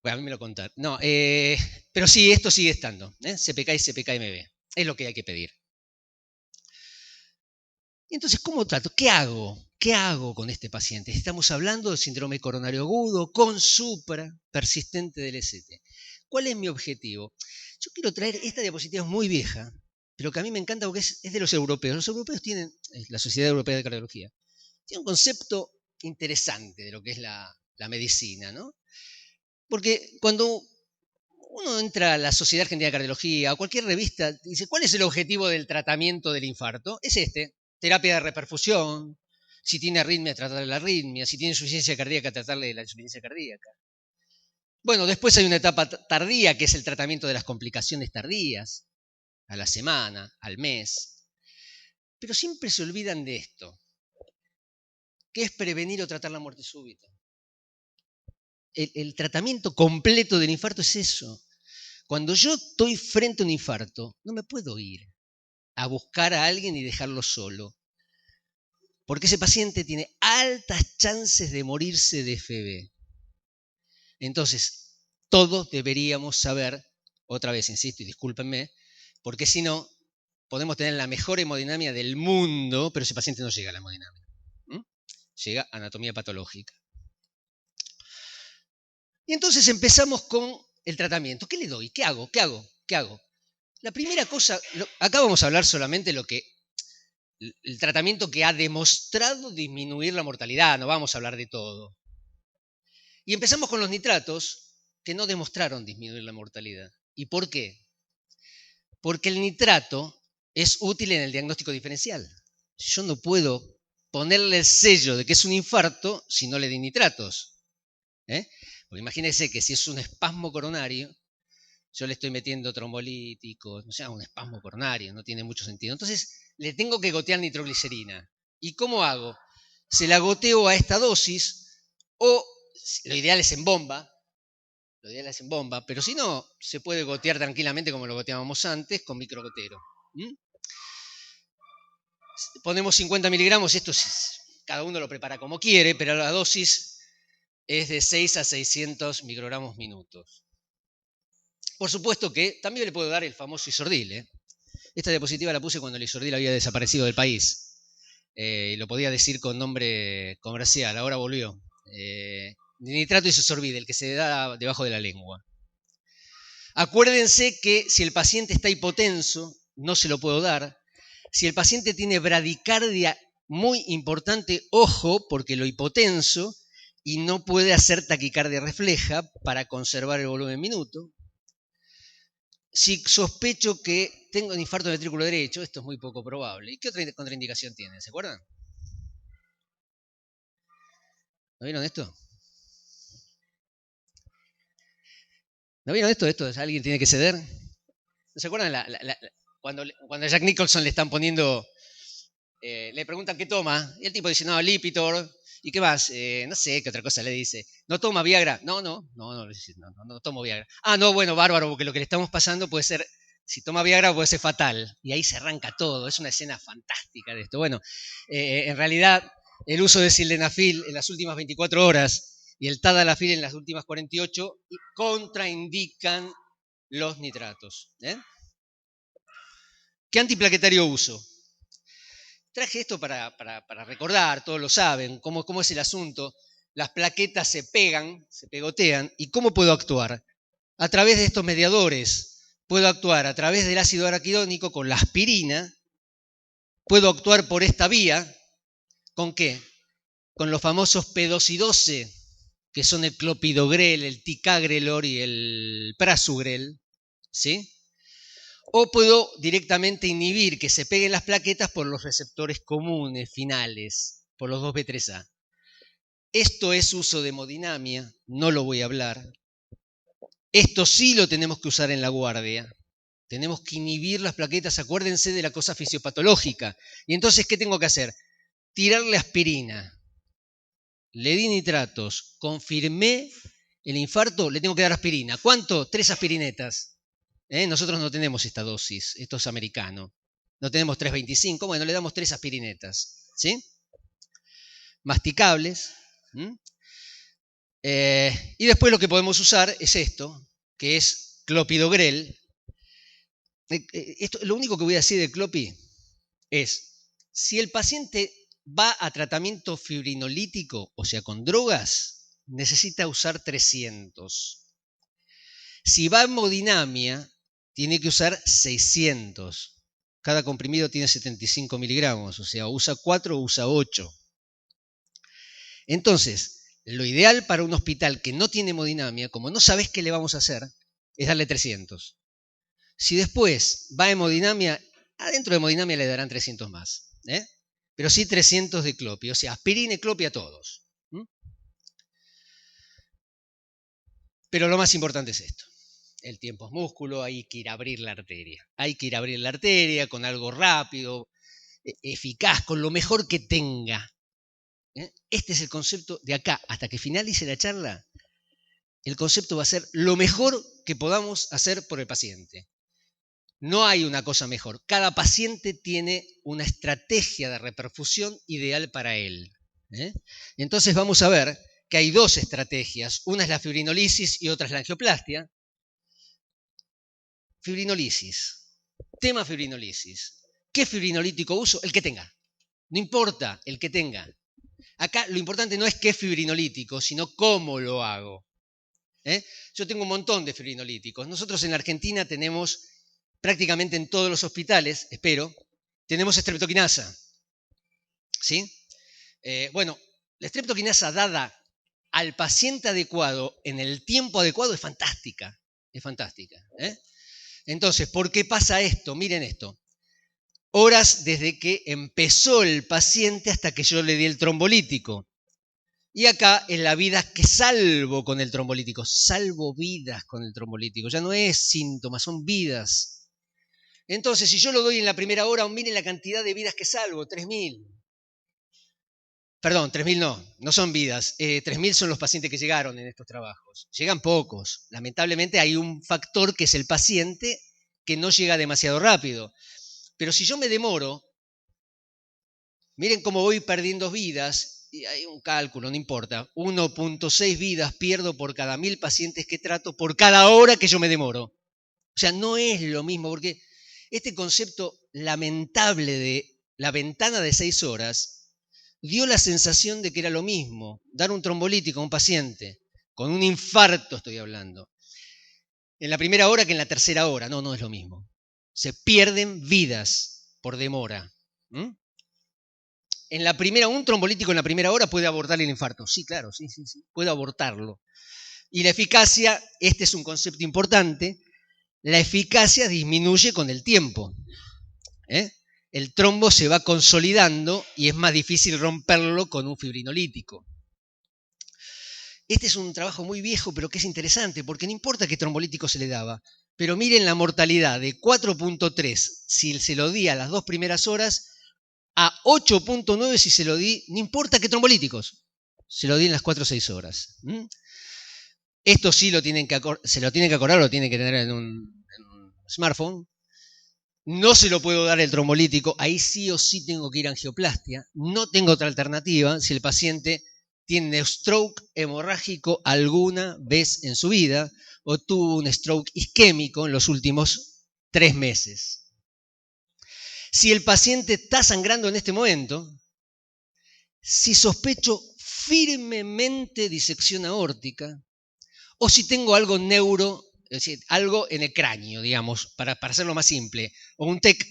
B: Bueno, a mí me lo contaron. No, pero sí, esto sigue estando, CPK y CPK-MB, es lo que hay que pedir. Y entonces, ¿cómo trato? ¿Qué hago? ¿Qué hago con este paciente? Estamos hablando de síndrome coronario agudo con supra persistente del ST. ¿Cuál es mi objetivo? Yo quiero traer esta diapositiva muy vieja, pero que a mí me encanta porque es de los europeos. Los europeos tienen, la Sociedad Europea de Cardiología, tiene un concepto interesante de lo que es la medicina, ¿no? Porque cuando uno entra a la Sociedad Argentina de Cardiología o cualquier revista, dice, ¿cuál es el objetivo del tratamiento del infarto? Es este. Terapia de reperfusión, si tiene arritmia, tratarle la arritmia, si tiene insuficiencia cardíaca, tratarle de la insuficiencia cardíaca. Bueno, después hay una etapa tardía, que es el tratamiento de las complicaciones tardías, a la semana, al mes. Pero siempre se olvidan de esto, que es prevenir o tratar la muerte súbita. El tratamiento completo del infarto es eso. Cuando yo estoy frente a un infarto, no me puedo ir a buscar a alguien y dejarlo solo. Porque ese paciente tiene altas chances de morirse de FB. Entonces, todos deberíamos saber, otra vez insisto y discúlpenme, porque si no, podemos tener la mejor hemodinamia del mundo, pero ese paciente no llega a la hemodinamia. Llega a anatomía patológica. Y entonces empezamos con el tratamiento. ¿Qué le doy? ¿Qué hago? ¿Qué hago? ¿Qué hago? La primera cosa, acá vamos a hablar solamente el tratamiento que ha demostrado disminuir la mortalidad, no vamos a hablar de todo. Y empezamos con los nitratos que no demostraron disminuir la mortalidad. ¿Y por qué? Porque el nitrato es útil en el diagnóstico diferencial. Yo no puedo ponerle el sello de que es un infarto si no le di nitratos. Porque imagínense que si es un espasmo coronario, yo le estoy metiendo trombolíticos, o sea, un espasmo coronario, no tiene mucho sentido. Entonces, le tengo que gotear nitroglicerina. ¿Y cómo hago? Se la goteo a esta dosis, o lo ideal es en bomba, pero si no, se puede gotear tranquilamente como lo goteábamos antes, con microgotero. Ponemos 50 miligramos, esto cada uno lo prepara como quiere, pero la dosis es de 6 a 600 microgramos minutos. Por supuesto que también le puedo dar el famoso Isordil. Esta diapositiva la puse cuando el Isordil había desaparecido del país. y lo podía decir con nombre comercial, ahora volvió. Nitrato isosorbide, el que se da debajo de la lengua. Acuérdense que si el paciente está hipotenso, no se lo puedo dar. Si el paciente tiene bradicardia, muy importante, ojo, porque lo hipotenso y no puede hacer taquicardia refleja para conservar el volumen minuto. Si sospecho que tengo un infarto del ventrículo derecho, esto es muy poco probable. ¿Y qué otra contraindicación tiene? ¿Se acuerdan? ¿No vieron esto? ¿No vieron esto? ¿Esto alguien tiene que ceder? ¿No se acuerdan cuando a Jack Nicholson le están poniendo, le preguntan qué toma? Y el tipo dice, no, Lipitor. ¿Y qué más? No sé qué otra cosa le dice. ¿No toma Viagra? No tomo Viagra. Ah, no, bueno, bárbaro, porque lo que le estamos pasando puede ser, si toma Viagra puede ser fatal. Y ahí se arranca todo. Es una escena fantástica de esto. Bueno, en realidad, el uso de sildenafil en las últimas 24 horas y el tadalafil en las últimas 48 contraindican los nitratos. ¿Qué antiplaquetario uso? Traje esto para recordar, todos lo saben, cómo es el asunto. Las plaquetas se pegan, se pegotean. ¿Y cómo puedo actuar? A través de estos mediadores. Puedo actuar a través del ácido araquidónico con la aspirina. Puedo actuar por esta vía. ¿Con qué? Con los famosos P2 y 12, que son el clopidogrel, el ticagrelor y el prasugrel. ¿Sí? O puedo directamente inhibir que se peguen las plaquetas por los receptores comunes, finales, por los 2B3A. Esto es uso de hemodinamia, no lo voy a hablar. Esto sí lo tenemos que usar en la guardia. Tenemos que inhibir las plaquetas, acuérdense de la cosa fisiopatológica. Y entonces, ¿qué tengo que hacer? Tirarle aspirina. Le di nitratos, confirmé el infarto, le tengo que dar aspirina. ¿Cuánto? 3 aspirinetas. Nosotros no tenemos esta dosis, esto es americano. No tenemos 3,25, bueno, le damos 3 aspirinetas, ¿sí? Masticables. Y después lo que podemos usar es esto, que es clopidogrel. Lo único que voy a decir de clopi es, si el paciente va a tratamiento fibrinolítico, o sea, con drogas, necesita usar 300. Si va a hemodinamia, tiene que usar 600. Cada comprimido tiene 75 miligramos, o sea, usa 4 o usa 8. Entonces, lo ideal para un hospital que no tiene hemodinamia, como no sabes qué le vamos a hacer, es darle 300. Si después va a hemodinamia, adentro de hemodinamia le darán 300 más. Pero sí 300 de clopi, o sea, aspirina y clopi a todos. Pero lo más importante es esto. El tiempo es músculo, hay que ir a abrir la arteria. Hay que ir a abrir la arteria con algo rápido, eficaz, con lo mejor que tenga. Este es el concepto de acá, hasta que finalice la charla. El concepto va a ser lo mejor que podamos hacer por el paciente. No hay una cosa mejor. Cada paciente tiene una estrategia de reperfusión ideal para él. Entonces vamos a ver que hay 2 estrategias. Una es la fibrinolisis y otra es la angioplastia. Fibrinolisis. Tema fibrinolisis. ¿Qué fibrinolítico uso? El que tenga. No importa el que tenga. Acá lo importante no es qué fibrinolítico, sino cómo lo hago. Yo tengo un montón de fibrinolíticos. Nosotros en la Argentina tenemos, prácticamente en todos los hospitales, espero, tenemos streptokinasa. ¿Sí? Bueno, la streptokinasa dada al paciente adecuado en el tiempo adecuado es fantástica. Es fantástica. Entonces, ¿por qué pasa esto? Miren esto. Horas desde que empezó el paciente hasta que yo le di el trombolítico. Y acá es la vida que salvo con el trombolítico. Salvo vidas con el trombolítico. Ya no es síntomas, son vidas. Entonces, si yo lo doy en la primera hora, miren la cantidad de vidas que salvo, 3.000. Perdón, 3.000 no son vidas. 3.000 son los pacientes que llegaron en estos trabajos. Llegan pocos. Lamentablemente hay un factor que es el paciente que no llega demasiado rápido. Pero si yo me demoro, miren cómo voy perdiendo vidas, y hay un cálculo, no importa, 1,6 vidas pierdo por cada 1.000 pacientes que trato por cada hora que yo me demoro. O sea, no es lo mismo, porque este concepto lamentable de la ventana de 6 horas, dio la sensación de que era lo mismo dar un trombolítico a un paciente, con un infarto estoy hablando, en la primera hora que en la tercera hora. No, no es lo mismo. Se pierden vidas por demora. En la primera, un trombolítico en la primera hora puede abortar el infarto. Sí, claro, sí, puede abortarlo. Y la eficacia, este es un concepto importante, la eficacia disminuye con el tiempo. El trombo se va consolidando y es más difícil romperlo con un fibrinolítico. Este es un trabajo muy viejo, pero que es interesante, porque no importa qué trombolítico se le daba, pero miren la mortalidad de 4.3 si se lo di a las 2 primeras horas, a 8.9 si se lo di, no importa qué trombolíticos, se lo di en las 4 o 6 horas. Esto sí se lo tienen que acordar, lo tienen que tener en un smartphone. No se lo puedo dar el trombolítico, ahí sí o sí tengo que ir a angioplastia, no tengo otra alternativa si el paciente tiene stroke hemorrágico alguna vez en su vida o tuvo un stroke isquémico en los últimos 3 meses. Si el paciente está sangrando en este momento, si sospecho firmemente disección aórtica o si tengo algo es decir, algo en el cráneo, digamos, para hacerlo más simple, o un TEC,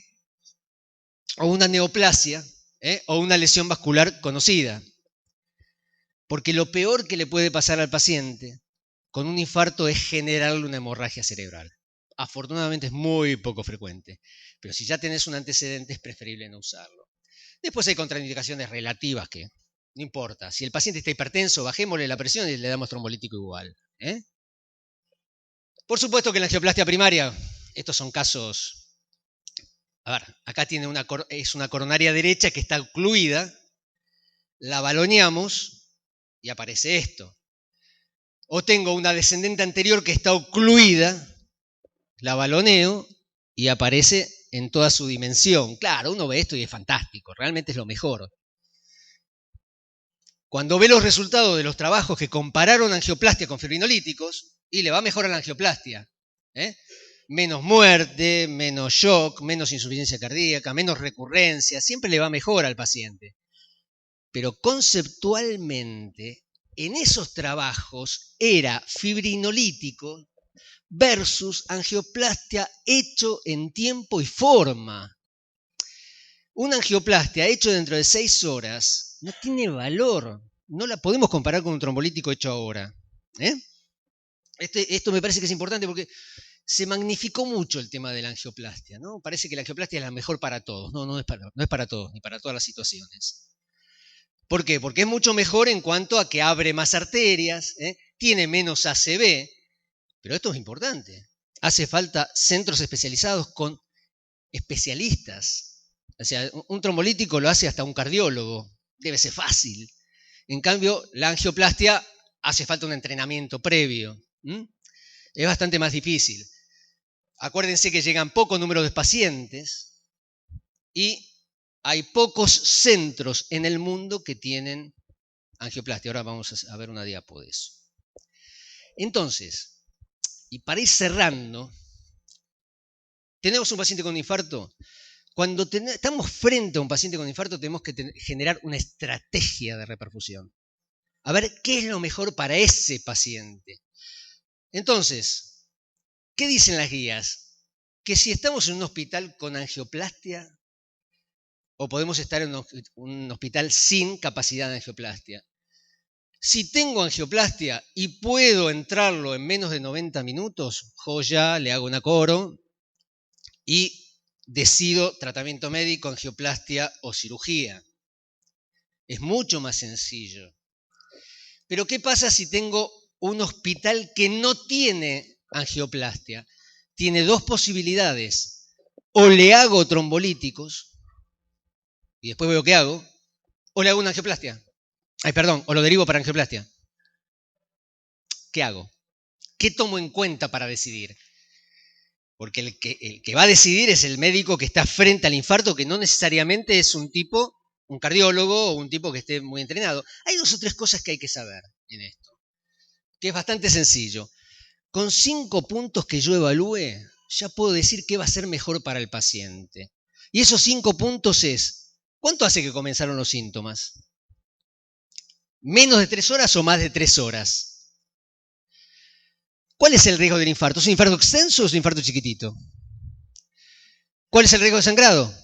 B: o una neoplasia, o una lesión vascular conocida. Porque lo peor que le puede pasar al paciente con un infarto es generarle una hemorragia cerebral. Afortunadamente es muy poco frecuente, pero si ya tenés un antecedente es preferible no usarlo. Después hay contraindicaciones relativas que no importa. Si el paciente está hipertenso, bajémosle la presión y le damos trombolítico igual. Por supuesto que en la angioplastia primaria, estos son casos. A ver, acá es una coronaria derecha que está ocluida, la baloneamos y aparece esto. O tengo una descendente anterior que está ocluida, la baloneo y aparece en toda su dimensión. Claro, uno ve esto y es fantástico, realmente es lo mejor. Cuando ve los resultados de los trabajos que compararon angioplastia con fibrinolíticos, y le va mejor a la angioplastia. Menos muerte, menos shock, menos insuficiencia cardíaca, menos recurrencia, siempre le va mejor al paciente. Pero conceptualmente, en esos trabajos era fibrinolítico versus angioplastia hecho en tiempo y forma. Una angioplastia hecho dentro de 6 horas no tiene valor. No la podemos comparar con un trombolítico hecho ahora. Esto me parece que es importante porque se magnificó mucho el tema de la angioplastia, ¿no? Parece que la angioplastia es la mejor para todos. No es para todos, ni para todas las situaciones. ¿Por qué? Porque es mucho mejor en cuanto a que abre más arterias, tiene menos ACV, pero esto es importante. Hace falta centros especializados con especialistas. O sea, un trombolítico lo hace hasta un cardiólogo, debe ser fácil. En cambio, la angioplastia hace falta un entrenamiento previo. Es bastante más difícil. Acuérdense que llegan pocos números de pacientes y hay pocos centros en el mundo que tienen angioplastia. Ahora vamos a ver una diapo de eso. Entonces, y para ir cerrando, tenemos un paciente con infarto. Cuando estamos frente a un paciente con infarto, tenemos que generar una estrategia de reperfusión. A ver qué es lo mejor para ese paciente. Entonces, ¿qué dicen las guías? Que si estamos en un hospital con angioplastia, o podemos estar en un hospital sin capacidad de angioplastia. Si tengo angioplastia y puedo entrarlo en menos de 90 minutos, joya, le hago una coro y decido tratamiento médico, angioplastia o cirugía. Es mucho más sencillo. Pero ¿qué pasa si tengo un hospital que no tiene angioplastia? Tiene 2 posibilidades. O le hago trombolíticos y después veo qué hago, o le hago una angioplastia. O lo derivo para angioplastia. ¿Qué hago? ¿Qué tomo en cuenta para decidir? Porque el que va a decidir es el médico que está frente al infarto, que no necesariamente es un cardiólogo o un tipo que esté muy entrenado. Hay 2 o 3 cosas que hay que saber en esto, que es bastante sencillo. Con 5 puntos que yo evalúe, ya puedo decir qué va a ser mejor para el paciente. Y esos 5 puntos es ¿Cuánto hace que comenzaron los síntomas? ¿Menos de 3 horas o más de 3 horas? ¿Cuál es el riesgo del infarto? ¿Es un infarto extenso o es un infarto chiquitito? ¿Cuál es el riesgo de sangrado?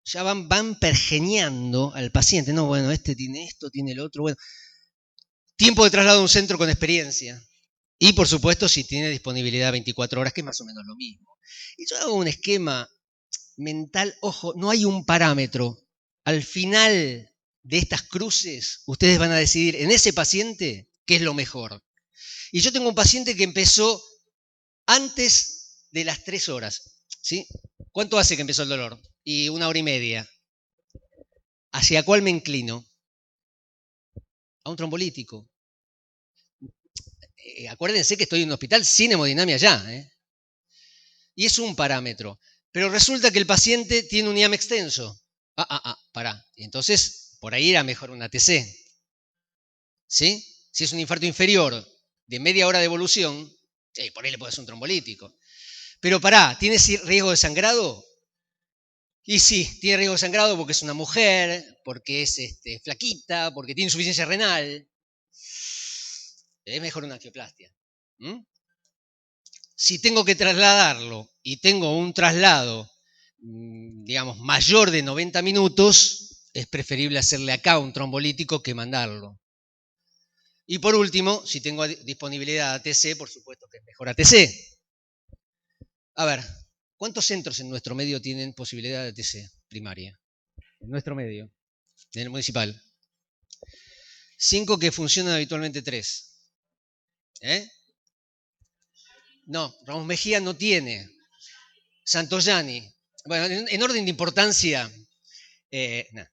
B: Ya van pergeñando al paciente. No, bueno, este tiene esto, tiene el otro. Bueno, tiempo de traslado a un centro con experiencia. Y, por supuesto, si tiene disponibilidad 24 horas, que es más o menos lo mismo. Y yo hago un esquema mental. Ojo, no hay un parámetro. Al final de estas cruces, ustedes van a decidir en ese paciente qué es lo mejor. Y yo tengo un paciente que empezó antes de las 3 horas. ¿Sí? ¿Cuánto hace que empezó el dolor? Y 1 hora y media. ¿Hacia cuál me inclino? A un trombolítico. Acuérdense que estoy en un hospital sin hemodinamia ya. Y es un parámetro. Pero resulta que el paciente tiene un IAM extenso. Pará. Entonces, por ahí era mejor un ATC. ¿Sí? Si es un infarto inferior de media hora de evolución, por ahí le puede ser un trombolítico. Pero pará, ¿tiene riesgo de sangrado? Y sí, tiene riesgo de sangrado porque es una mujer, porque es flaquita, porque tiene insuficiencia renal. Es mejor una angioplastia. Si tengo que trasladarlo y tengo un traslado, digamos, mayor de 90 minutos, es preferible hacerle acá un trombolítico que mandarlo. Y por último, si tengo disponibilidad de ATC, por supuesto que es mejor ATC. A ver, ¿cuántos centros en nuestro medio tienen posibilidad de ATC primaria? En nuestro medio, en el municipal. 5 que funcionan habitualmente 3. No, Ramos Mejía no tiene. Santoyani. Bueno, en orden de importancia, nah.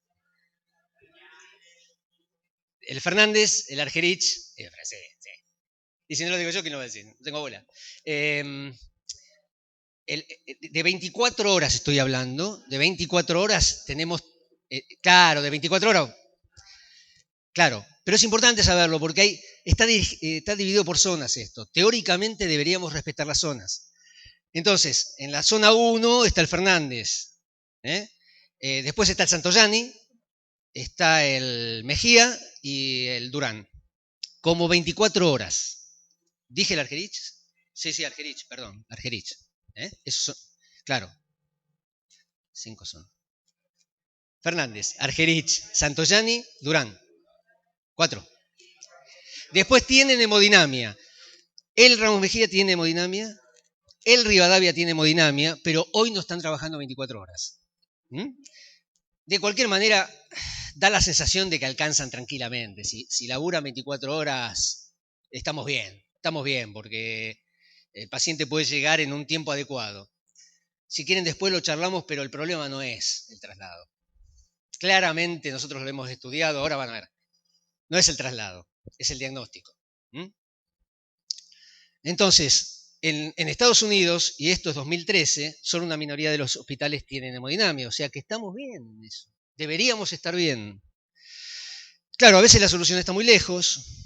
B: El Fernández, el Argerich, sí. Y si no lo digo yo, ¿quién lo va a decir? No tengo bola. De 24 horas estoy hablando. De 24 horas tenemos. Claro, de 24 horas. Claro, pero es importante saberlo porque está dividido por zonas esto. Teóricamente deberíamos respetar las zonas. Entonces, en la zona 1 está el Fernández. Después está el Santoyani, está el Mejía y el Durán. Como 24 horas. ¿Dije el Argerich? Sí, Argerich, perdón. Argerich. Eso claro. 5 son. Fernández, Argerich, Santoyani, Durán. 4. Después tienen hemodinamia. El Ramos Mejía tiene hemodinamia. El Rivadavia tiene hemodinamia, pero hoy no están trabajando 24 horas. De cualquier manera, da la sensación de que alcanzan tranquilamente. Si laburan 24 horas, estamos bien, porque el paciente puede llegar en un tiempo adecuado. Si quieren después lo charlamos, pero el problema no es el traslado. Claramente nosotros lo hemos estudiado, ahora van a ver. No es el traslado, es el diagnóstico. Entonces, en Estados Unidos, y esto es 2013, solo una minoría de los hospitales tienen hemodinamia, o sea que estamos bien en eso. Deberíamos estar bien. Claro, a veces la solución está muy lejos.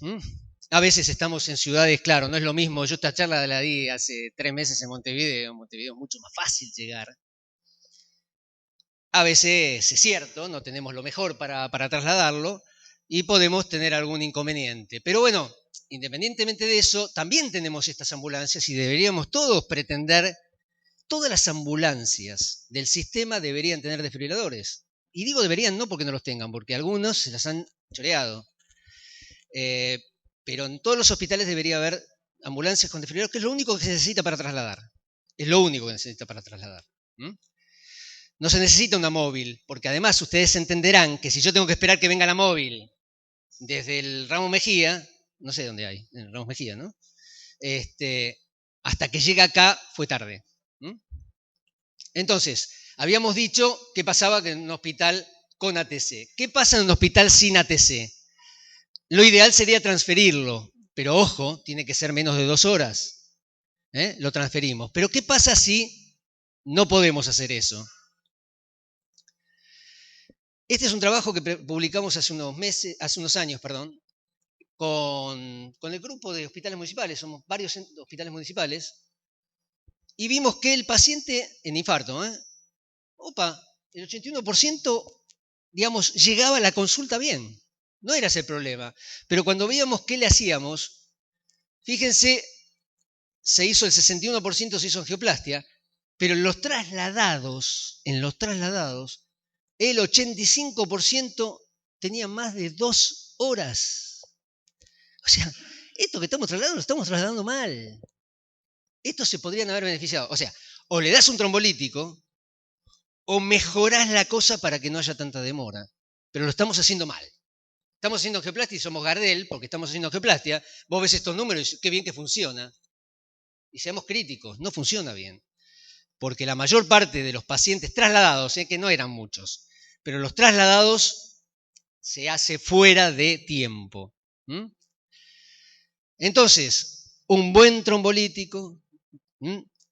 B: A veces estamos en ciudades, claro, no es lo mismo. Yo esta charla la di hace 3 meses en Montevideo. En Montevideo es mucho más fácil llegar. A veces es cierto, no tenemos lo mejor para trasladarlo y podemos tener algún inconveniente. Pero bueno, independientemente de eso, también tenemos estas ambulancias y deberíamos todos pretender, todas las ambulancias del sistema deberían tener desfibriladores. Y digo deberían no porque no los tengan, porque algunos se las han choreado. Pero en todos los hospitales debería haber ambulancias con desfibrilador, que es lo único que se necesita para trasladar. Es lo único que se necesita para trasladar. No se necesita una móvil, porque además ustedes entenderán que si yo tengo que esperar que venga la móvil desde el Ramos Mejía, no sé dónde hay, en el Ramos Mejía, ¿no? Hasta que llega acá fue tarde. Entonces, habíamos dicho que pasaba en un hospital con ATC. ¿Qué pasa en un hospital sin ATC? Lo ideal sería transferirlo, pero ojo, tiene que ser menos de 2 horas. Lo transferimos. Pero ¿qué pasa si no podemos hacer eso? Este es un trabajo que publicamos hace unos años, con el grupo de hospitales municipales, somos varios hospitales municipales, y vimos que el paciente en infarto, el 81% digamos, llegaba a la consulta bien. No era ese el problema. Pero cuando veíamos qué le hacíamos, fíjense, se hizo el 61%, se hizo angioplastia, pero en los trasladados, el 85% tenía más de 2 horas. O sea, esto que estamos trasladando, lo estamos trasladando mal. Estos se podrían haber beneficiado. O sea, o le das un trombolítico, o mejorás la cosa para que no haya tanta demora. Pero lo estamos haciendo mal. Estamos haciendo angioplastia y somos Gardel, porque estamos haciendo angioplastia. Vos ves estos números y dices, qué bien que funciona. Y seamos críticos, no funciona bien. Porque la mayor parte de los pacientes trasladados, que no eran muchos, pero los trasladados se hace fuera de tiempo. Entonces, un buen trombolítico,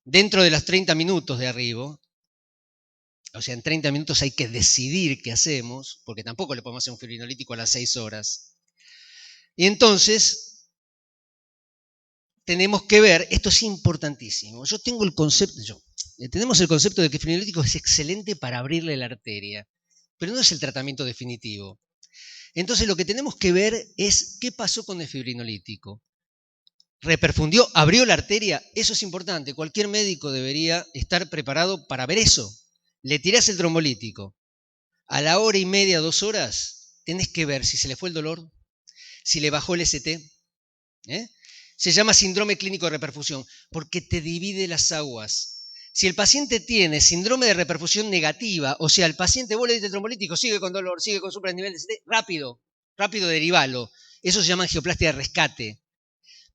B: dentro de los 30 minutos de arribo, o sea, en 30 minutos hay que decidir qué hacemos, porque tampoco le podemos hacer un fibrinolítico a las 6 horas. Y entonces, tenemos que ver, esto es importantísimo, tenemos el concepto de que el fibrinolítico es excelente para abrirle la arteria, pero no es el tratamiento definitivo. Entonces lo que tenemos que ver es qué pasó con el fibrinolítico. ¿Reperfundió? ¿Abrió la arteria? Eso es importante. Cualquier médico debería estar preparado para ver eso. Le tirás el trombolítico. A la hora y media, 2 horas, tenés que ver si se le fue el dolor, si le bajó el ST. Se llama síndrome clínico de reperfusión, porque te divide las aguas. Si el paciente tiene síndrome de reperfusión negativa, o sea, el paciente, vos le diste el trombolítico, sigue con dolor, sigue con supranivel de ST, rápido derivalo. Eso se llama angioplastia de rescate.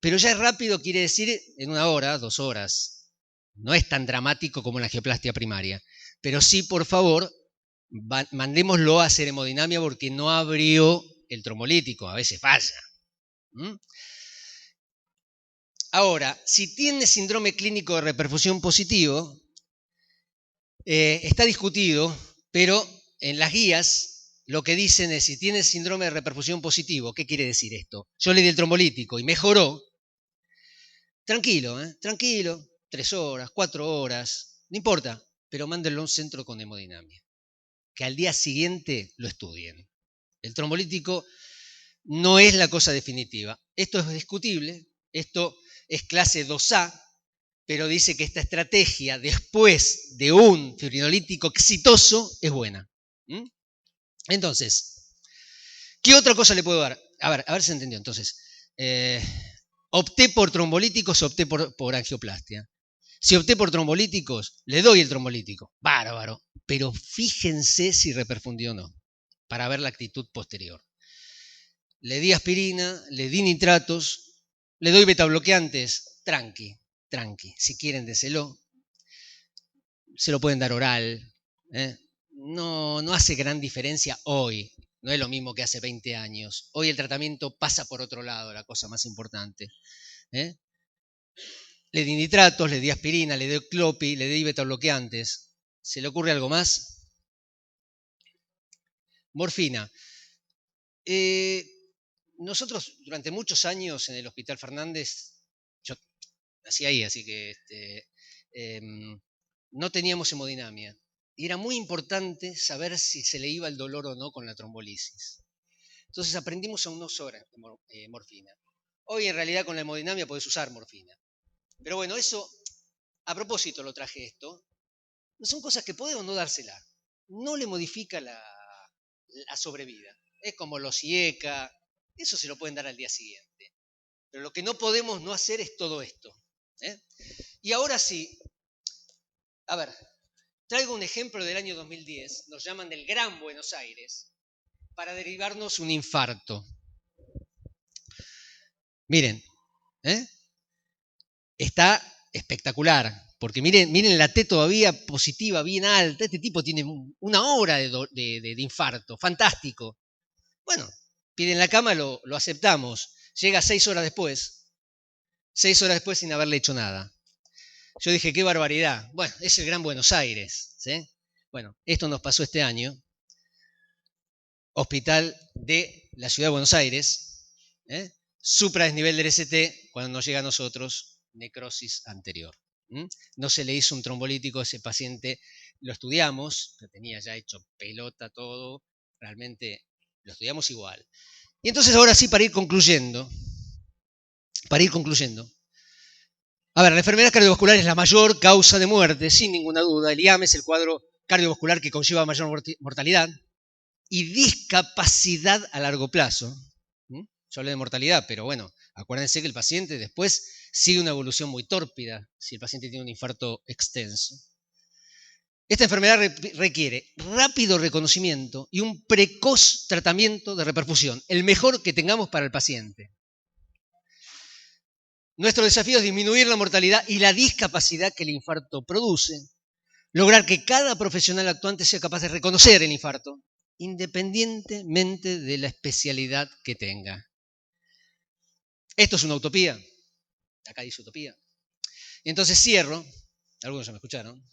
B: Pero ya es rápido, quiere decir en 1 hora, 2 horas. No es tan dramático como la angioplastia primaria. Pero sí, por favor, mandémoslo a hacer hemodinamia porque no abrió el trombolítico, a veces falla. Ahora, si tiene síndrome clínico de reperfusión positivo, está discutido, pero en las guías lo que dicen es si tiene síndrome de reperfusión positivo, ¿qué quiere decir esto? Yo le di el trombolítico y mejoró. Tranquilo, 3 horas, 4 horas, no importa, pero mándenlo a un centro con hemodinamia, que al día siguiente lo estudien. El trombolítico no es la cosa definitiva. Esto es discutible, esto es clase 2A, pero dice que esta estrategia después de un fibrinolítico exitoso es buena. Entonces, ¿qué otra cosa le puedo dar? A ver si se entendió. Entonces, opté por trombolíticos, opté por angioplastia. Si opté por trombolíticos, le doy el trombolítico. Bárbaro. Pero fíjense si reperfundió o no, para ver la actitud posterior. Le di aspirina, le di nitratos, le doy betabloqueantes, tranqui. Si quieren, déselo. Se lo pueden dar oral. No hace gran diferencia hoy. No es lo mismo que hace 20 años. Hoy el tratamiento pasa por otro lado, la cosa más importante. Le di nitratos, le di aspirina, le di clopi, le di betabloqueantes. ¿Se le ocurre algo más? Morfina. Nosotros durante muchos años en el Hospital Fernández, yo nací ahí, así que no teníamos hemodinamia. Y era muy importante saber si se le iba el dolor o no con la trombolisis. Entonces aprendimos a unos horas morfina. Hoy en realidad con la hemodinamia podés usar morfina. Pero bueno, eso, a propósito lo traje esto, son cosas que podemos no dársela. No le modifica la sobrevida. Es como los IECA, eso se lo pueden dar al día siguiente. Pero lo que no podemos no hacer es todo esto. Y ahora sí, a ver, traigo un ejemplo del año 2010, nos llaman del Gran Buenos Aires, para derivarnos un infarto. Miren, está espectacular, porque miren la T todavía positiva, bien alta, este tipo tiene 1 hora de infarto, fantástico. Bueno, piden la cama, lo aceptamos, llega 6 horas después sin haberle hecho nada. Yo dije, qué barbaridad. Bueno, es el Gran Buenos Aires. ¿Sí? Bueno, esto nos pasó este año. Hospital de la Ciudad de Buenos Aires. Supradesnivel del ST, cuando nos llega a nosotros, necrosis anterior. No se le hizo un trombolítico a ese paciente, lo estudiamos, lo tenía ya hecho pelota todo, realmente lo estudiamos igual. Y entonces ahora sí, para ir concluyendo, a ver, la enfermedad cardiovascular es la mayor causa de muerte, sin ninguna duda. El IAM es el cuadro cardiovascular que conlleva mayor mortalidad y discapacidad a largo plazo. Yo hablé de mortalidad, pero bueno, acuérdense que el paciente después sigue una evolución muy tórpida si el paciente tiene un infarto extenso. Esta enfermedad requiere rápido reconocimiento y un precoz tratamiento de reperfusión, el mejor que tengamos para el paciente. Nuestro desafío es disminuir la mortalidad y la discapacidad que el infarto produce, lograr que cada profesional actuante sea capaz de reconocer el infarto, independientemente de la especialidad que tenga. Esto es una utopía. Acá dice utopía. Y entonces cierro, algunos ya me escucharon,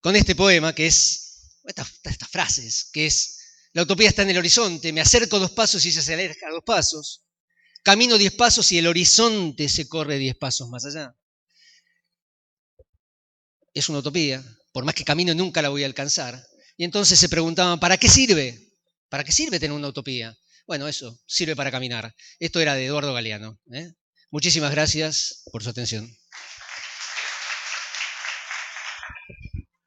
B: con este poema que es, estas frases, que es: la utopía está en el horizonte, me acerco 2 pasos y ella se aleja 2 pasos, camino 10 pasos y el horizonte se corre 10 pasos más allá. Es una utopía, por más que camino nunca la voy a alcanzar. Y entonces se preguntaban, ¿para qué sirve? ¿Para qué sirve tener una utopía? Bueno, eso, sirve para caminar. Esto era de Eduardo Galeano. Muchísimas gracias por su atención.